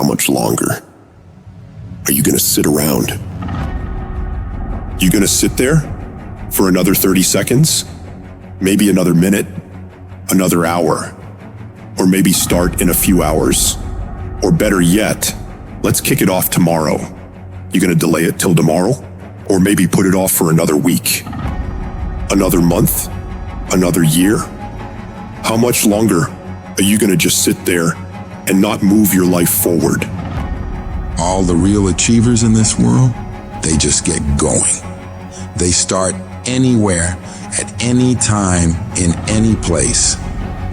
How much longer? Are you going to sit around? You going to sit there for another 30 seconds? Maybe another minute? Another hour? Or maybe start in a few hours? Or better yet, let's kick it off tomorrow. You going to delay it till tomorrow? Or maybe put it off for another week? Another month? Another year? How much longer are you going to just sit there and not move your life forward? All the real achievers in this world, they just get going. They start anywhere, at any time, in any place.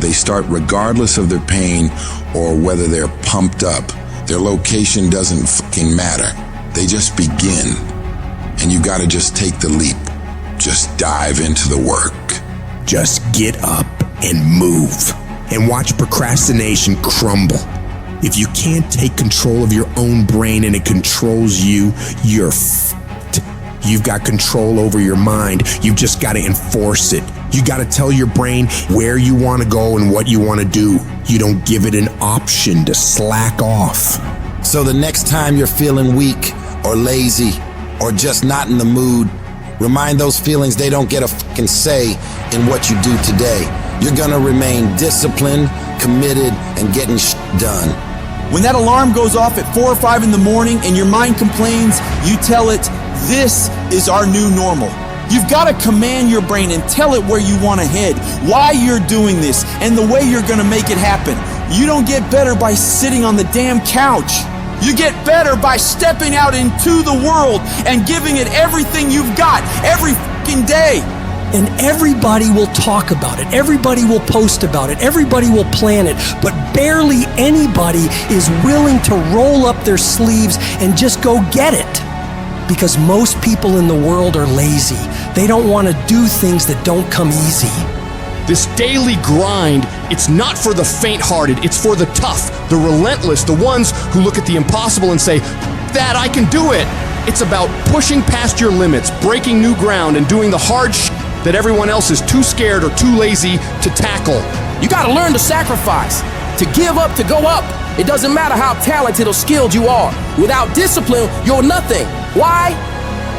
They start regardless of their pain or whether they're pumped up. Their location doesn't fucking matter. They just begin. And you gotta just take the leap. Just dive into the work. Just get up and move and watch procrastination crumble. If you can't take control of your own brain and it controls you, you're f***ed. You've got control over your mind. You've just got to enforce it. You got to tell your brain where you want to go and what you want to do. You don't give it an option to slack off. So the next time you're feeling weak or lazy or just not in the mood, remind those feelings they don't get a fucking say in what you do today. You're gonna remain disciplined, committed, and getting done. When that alarm goes off at 4 or 5 in the morning and your mind complains, you tell it, this is our new normal. You've got to command your brain and tell it where you want to head, why you're doing this, and the way you're going to make it happen. You don't get better by sitting on the damn couch. You get better by stepping out into the world and giving it everything you've got every fucking day. And everybody will talk about it. Everybody will post about it. Everybody will plan it. But barely anybody is willing to roll up their sleeves and just go get it. Because most people in the world are lazy. They don't want to do things that don't come easy. This daily grind, it's not for the faint-hearted. It's for the tough, the relentless, the ones who look at the impossible and say, that I can do it. It's about pushing past your limits, breaking new ground, and doing the hard that everyone else is too scared or too lazy to tackle. You gotta learn to sacrifice, to give up, to go up. It doesn't matter how talented or skilled you are. Without discipline, you're nothing. Why?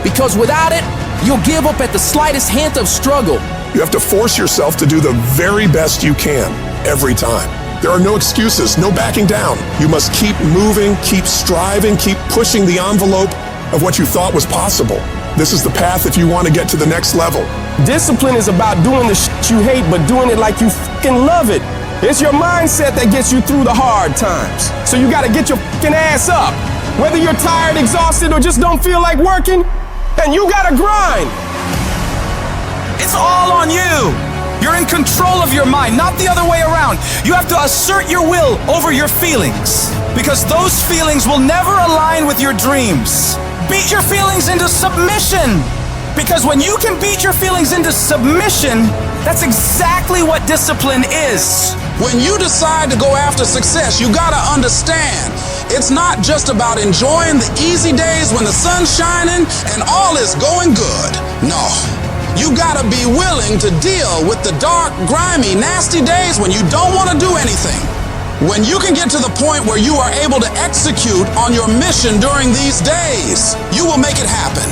Because without it, you'll give up at the slightest hint of struggle. You have to force yourself to do the very best you can, every time. There are no excuses, no backing down. You must keep moving, keep striving, keep pushing the envelope of what you thought was possible. This is the path if you want to get to the next level. Discipline is about doing the shit you hate, but doing it like you fucking love it. It's your mindset that gets you through the hard times. So you gotta get your fucking ass up. Whether you're tired, exhausted, or just don't feel like working, and you gotta grind. It's all on you. You're in control of your mind, not the other way around. You have to assert your will over your feelings, because those feelings will never align with your dreams. Beat your feelings into submission, because when you can beat your feelings into submission, that's exactly what discipline is. When you decide to go after success, you gotta understand, it's not just about enjoying the easy days when the sun's shining and all is going good. No, you gotta be willing to deal with the dark, grimy, nasty days when you don't wanna do anything. When you can get to the point where you are able to execute on your mission during these days, you will make it happen.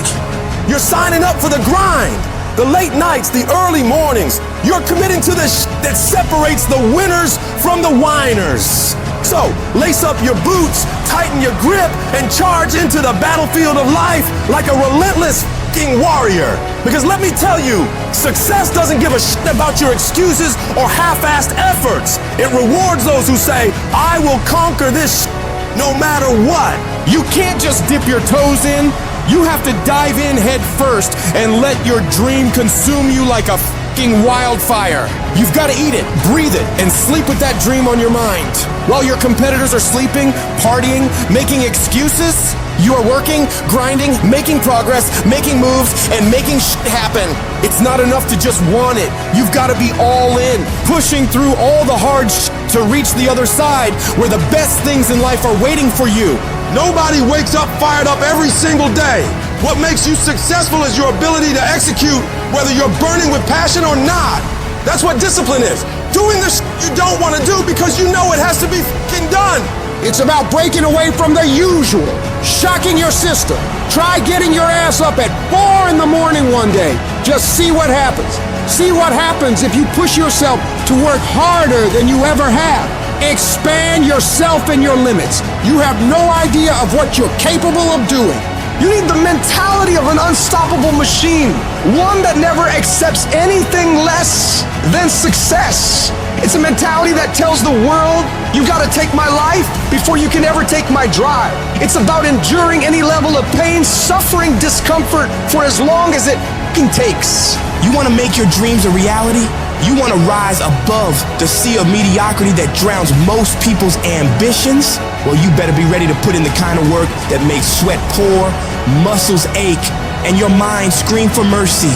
You're signing up for the grind, the late nights, the early mornings. You're committing to the that separates the winners from the whiners. So, lace up your boots, tighten your grip, and charge into the battlefield of life like a relentless fucking warrior. Because let me tell you, success doesn't give a shit about your excuses or half-assed efforts. It rewards those who say, I will conquer this shit no matter what. You can't just dip your toes in. You have to dive in head first and let your dream consume you like a fucking wildfire. You've got to eat it, breathe it, and sleep with that dream on your mind. While your competitors are sleeping, partying, making excuses, you are working, grinding, making progress, making moves, and making shit happen. It's not enough to just want it. You've got to be all in, pushing through all the hard shit to reach the other side where the best things in life are waiting for you. Nobody wakes up fired up every single day. What makes you successful is your ability to execute whether you're burning with passion or not. That's what discipline is. Doing the shit you don't want to do because you know it has to be fucking done. It's about breaking away from the usual, shocking your system. Try getting your ass up at 4 in the morning one day. Just see what happens. See what happens if you push yourself to work harder than you ever have. Expand yourself and your limits. You have no idea of what you're capable of doing. You need the mentality of an unstoppable machine, one that never accepts anything less than success. It's a mentality that tells the world, you gotta take my life before you can ever take my drive. It's about enduring any level of pain, suffering, discomfort for as long as it takes. You want to make your dreams a reality? You want to rise above the sea of mediocrity that drowns most people's ambitions? Well, you better be ready to put in the kind of work that makes sweat pour, muscles ache, and your mind scream for mercy.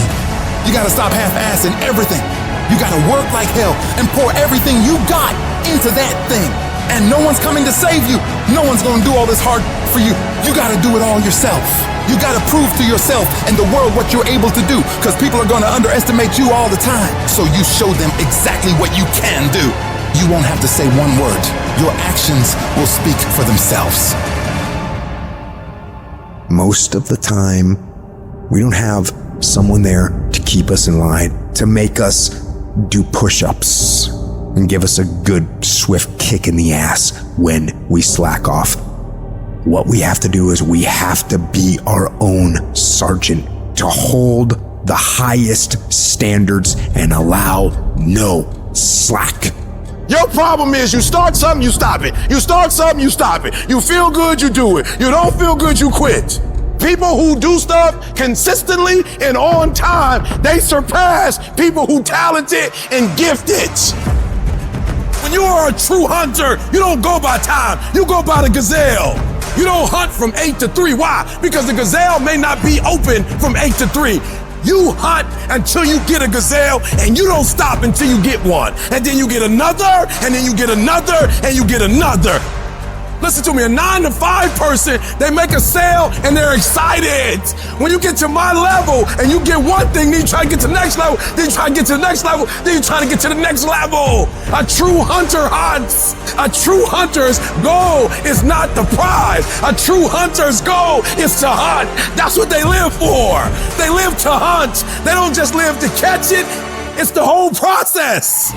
You gotta stop half-assing everything. You gotta work like hell and pour everything you got into that thing. And no one's coming to save you. No one's gonna do all this hard for you. You gotta do it all yourself. You gotta prove to yourself and the world what you're able to do, because people are gonna underestimate you all the time. So you show them exactly what you can do. You won't have to say one word. Your actions will speak for themselves. Most of the time, we don't have someone there to keep us in line, to make us do push-ups and give us a good, swift kick in the ass when we slack off. What we have to do is we have to be our own sergeant, to hold the highest standards and allow no slack. Your problem is you start something, you stop it. You start something, you stop it. You feel good, you do it. You don't feel good, you quit. People who do stuff consistently and on time, they surpass people who talented and gifted. When you are a true hunter, you don't go by time, you go by the gazelle. You don't hunt from 8 to 3. Why? Because the gazelle may not be open from 8 to 3. You hunt until you get a gazelle, and you don't stop until you get one. And then you get another, and then you get another, and you get another. Listen to me, a 9 to 5 person, they make a sale and they're excited. When you get to my level and you get one thing, then you try to get to the next level, then you try to get to the next level, then you try to get to the next level. A true hunter hunts. A true hunter's goal is not the prize. A true hunter's goal is to hunt. That's what they live for. They live to hunt. They don't just live to catch it. It's the whole process.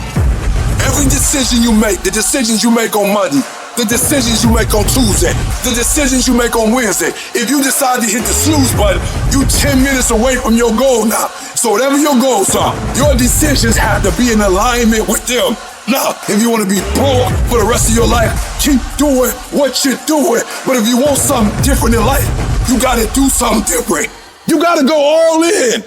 Every decision you make, the decisions you make on Monday, the decisions you make on Tuesday, the decisions you make on Wednesday. If you decide to hit the snooze button, you 10 minutes away from your goal now. So whatever your goals are, your decisions have to be in alignment with them. Now, if you want to be broke for the rest of your life, keep doing what you're doing. But if you want something different in life, you got to do something different. You got to go all in.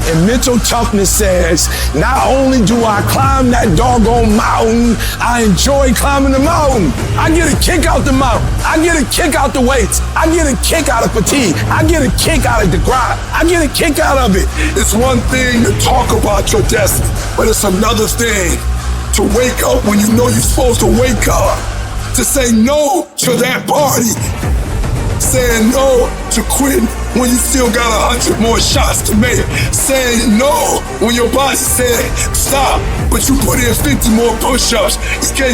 And mental toughness says, not only do I climb that doggone mountain, I enjoy climbing the mountain. I get a kick out the mountain. I get a kick out the weights. I get a kick out of fatigue. I get a kick out of the grind. I get a kick out of it. It's one thing to talk about your destiny, but it's another thing to wake up when you know you're supposed to wake up, to say no to that party, saying no to quitting when you still got 100 more shots to make, saying no when your body said stop, but you put in 50 more push-ups. You can't